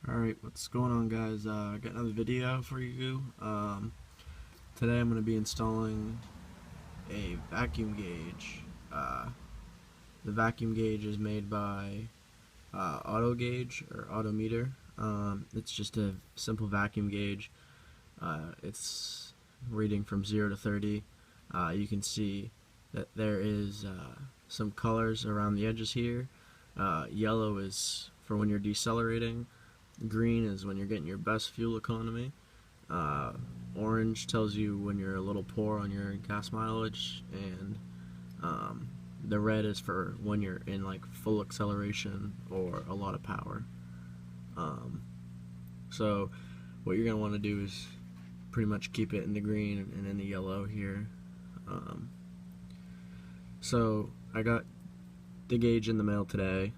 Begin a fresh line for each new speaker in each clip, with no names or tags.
Alright, what's going on, guys? I got another video for you. Today I'm going to be installing a vacuum gauge. The vacuum gauge is made by Auto Gauge or Autometer. It's just a simple vacuum gauge. It's reading from 0 to 30. You can see that there is some colors around the edges here. Yellow is for when you're decelerating. Green is when you're getting your best fuel economy. Orange tells you when you're a little poor on your gas mileage, and the red is for when you're in like full acceleration or a lot of power. So what you're gonna want to do is pretty much keep it in the green and in the yellow here. So I got the gauge in the mail today.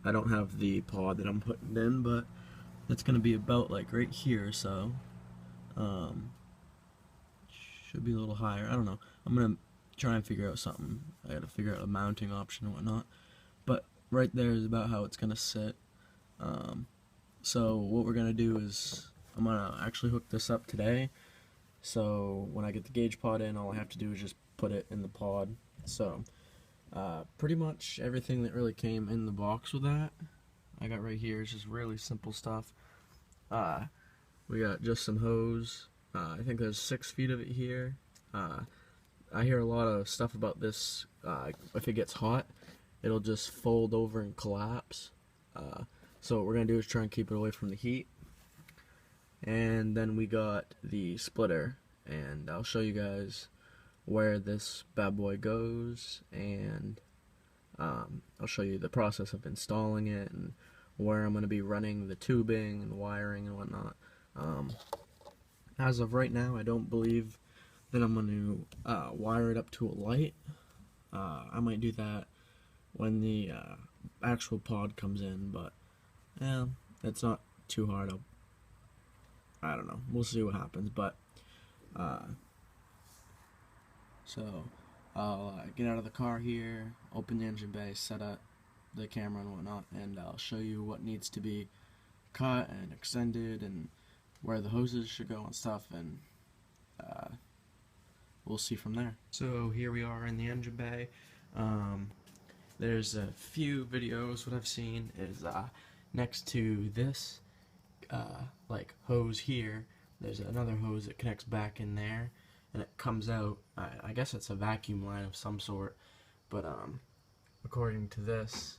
I don't have the pod that I'm putting in, but it's going to be about like right here, so should be a little higher. I don't know. I'm going to try and figure out something. I got to figure out a mounting option and whatnot. But right there is about how it's going to sit. So what we're going to do is I'm going to actually hook this up today. So when I get the gauge pod in, all I have to do is just put it in the pod. So pretty much everything that really came in the box with that I got right here is just really simple stuff. We got just some hose. I think there's 6 feet of it here. I hear a lot of stuff about this. If it gets hot, it'll just fold over and collapse. So what we're gonna do is try and keep it away from the heat. And then we got the splitter, and I'll show you guys where this bad boy goes, and I'll show you the process of installing it and where I'm going to be running the tubing and wiring and whatnot. As of right now, I don't believe that I'm going to wire it up to a light. I might do that when the actual pod comes in, but yeah, it's not too hard. I don't know. We'll see what happens, but so I'll get out of the car here, open the engine bay, set up the camera and whatnot, and I'll show you what needs to be cut and extended and where the hoses should go and stuff, and we'll see from there. So here we are in the engine bay. There's a few videos. What I've seen is next to this like hose here, there's another hose that connects back in there, and it comes out. I guess it's a vacuum line of some sort, but according to this,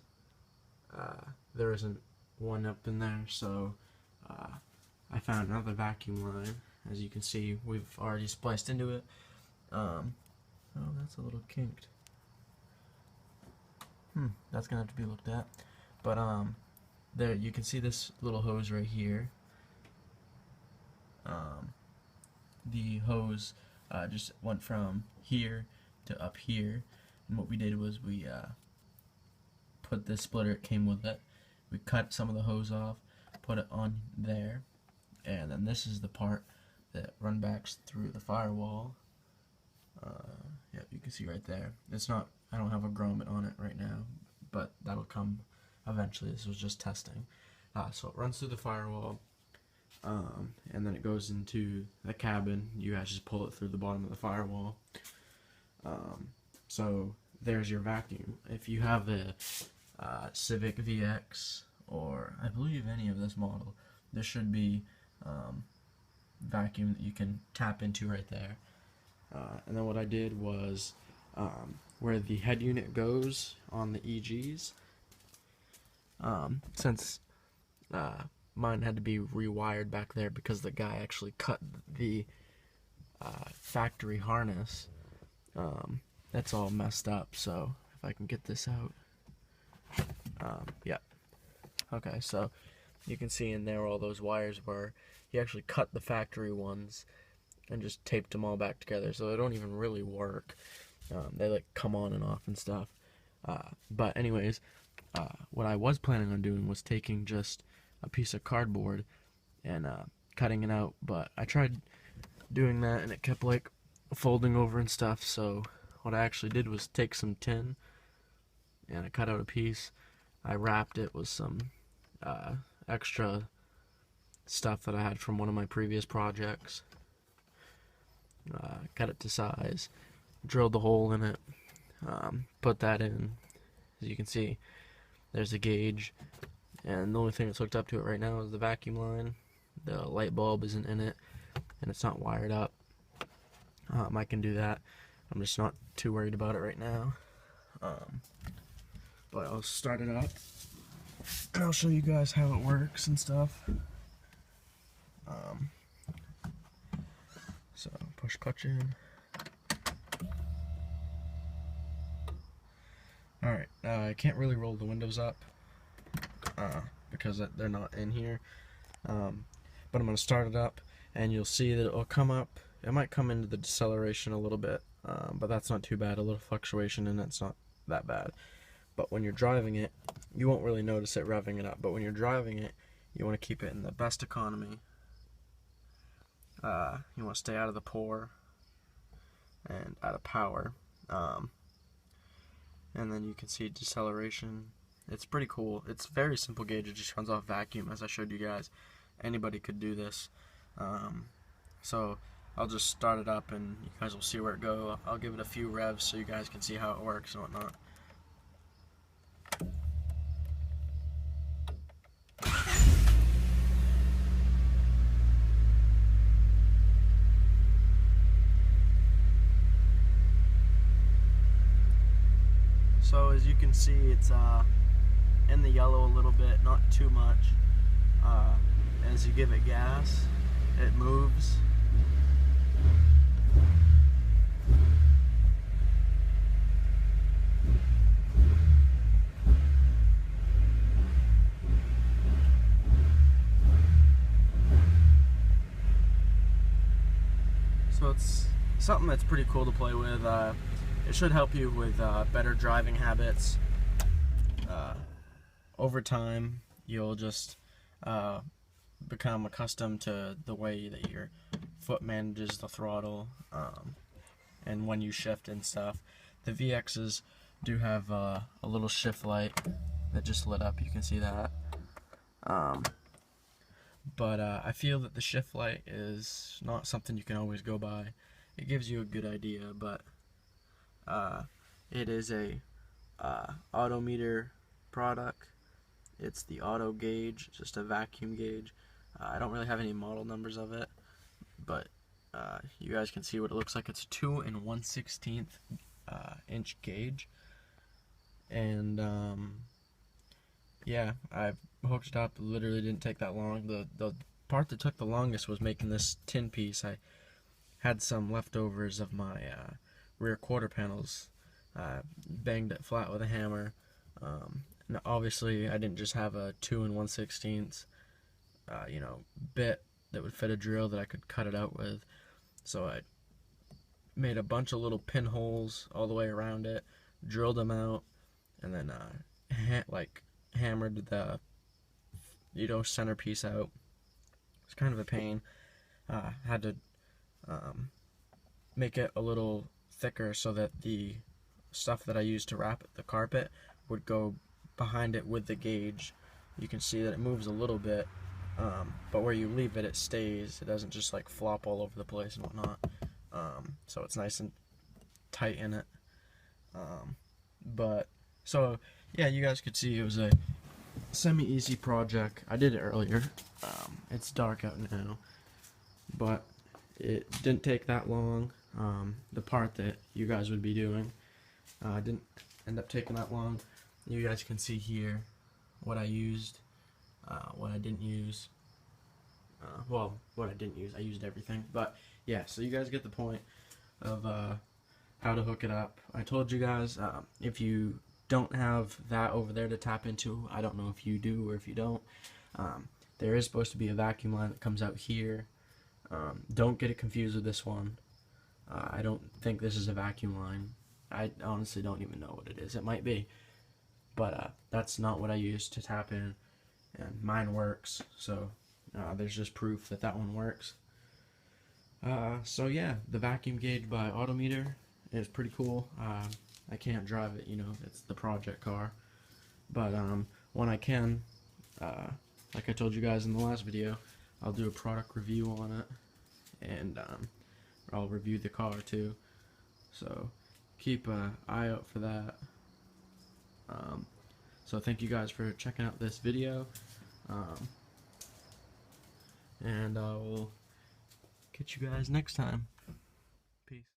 there isn't one up in there, so I found another vacuum line. As you can see, we've already spliced into it. Oh, that's a little kinked. That's gonna have to be looked at. But there you can see this little hose right here. The hose just went from here to up here, and what we did was we put this splitter, it came with it, we cut some of the hose off, put it on there, and then this is the part that run back through the firewall. Yeah, you can see right there. It's not, I don't have a grommet on it right now, but that'll come eventually. This was just testing. So it runs through the firewall, and then it goes into the cabin. You guys just pull it through the bottom of the firewall. So there's your vacuum. If you have a Civic VX, or I believe any of this model, there should be vacuum that you can tap into right there. And then what I did was where the head unit goes on the EGs, since mine had to be rewired back there because the guy actually cut the factory harness. That's all messed up, so if I can get this out. Yeah. Okay, so you can see in there all those wires were. He actually cut the factory ones and just taped them all back together, so they don't even really work. They like come on and off and stuff. But anyways, what I was planning on doing was taking just a piece of cardboard and cutting it out, but I tried doing that and it kept like folding over and stuff. So what I actually did was take some tin and I cut out a piece. I wrapped it with some extra stuff that I had from one of my previous projects. Cut it to size, drilled the hole in it, put that in. As you can see, there's a gauge, and the only thing that's hooked up to it right now is the vacuum line. The light bulb isn't in it, and it's not wired up. I can do that. I'm just not too worried about it right now. But I'll start it up, and I'll show you guys how it works and stuff. So push clutch in. Alright, I can't really roll the windows up because they're not in here. But I'm going to start it up, and you'll see that it'll come up. It might come into the deceleration a little bit, but that's not too bad. A little fluctuation, and it's not that bad. But when you're driving it, you won't really notice it revving it up. But when you're driving it, you want to keep it in the best economy. You want to stay out of the pour and out of power. And then you can see deceleration. It's pretty cool. It's very simple gauge. It just runs off vacuum, as I showed you guys. Anybody could do this. So I'll just start it up, and you guys will see where it goes. I'll give it a few revs so you guys can see how it works and whatnot. So as you can see, it's in the yellow a little bit, not too much. As you give it gas, it moves. So it's something that's pretty cool to play with. It should help you with better driving habits. Over time, you'll just become accustomed to the way that your foot manages the throttle, and when you shift and stuff. The VXs do have a little shift light that just lit up. You can see that. But I feel that the shift light is not something you can always go by. It gives you a good idea, but it is a autometer product. It's the auto gauge, just a vacuum gauge. I don't really have any model numbers of it, but you guys can see what it looks like. It's a 2 1/16 inch gauge, and yeah, I've hooked it up. It literally didn't take that long. The part that took the longest was making this tin piece. I had some leftovers of my rear quarter panels. Banged it flat with a hammer. And obviously, I didn't just have a 2 1/16 bit that would fit a drill that I could cut it out with. So I made a bunch of little pinholes all the way around it, drilled them out, and then hammered the centerpiece out. It's kind of a pain. Had to make it a little thicker so that the stuff that I used to wrap the carpet would go behind it with the gauge. You can see that it moves a little bit, but where you leave it, it stays. It doesn't just like flop all over the place and whatnot. So it's nice and tight in it. So yeah, you guys could see it was a semi-easy project. I did it earlier. It's dark out now, but it didn't take that long. The part that you guys would be doing didn't end up taking that long. You guys can see here what I used, what I didn't use. Well, what I didn't use, I used everything. But yeah, so you guys get the point of how to hook it up. I told you guys, if you don't have that over there to tap into, I don't know if you do or if you don't, there is supposed to be a vacuum line that comes out here. Don't get it confused with this one. I don't think this is a vacuum line. I honestly don't even know what it is. It might be, but that's not what I used to tap in, and mine works. So there's just proof that that one works. So yeah, the vacuum gauge by Autometer is pretty cool. I can't drive it, it's the project car, but when I can, like I told you guys in the last video, I'll do a product review on it, and I'll review the car too. So keep an eye out for that. So thank you guys for checking out this video, and I will catch you guys next time. Peace.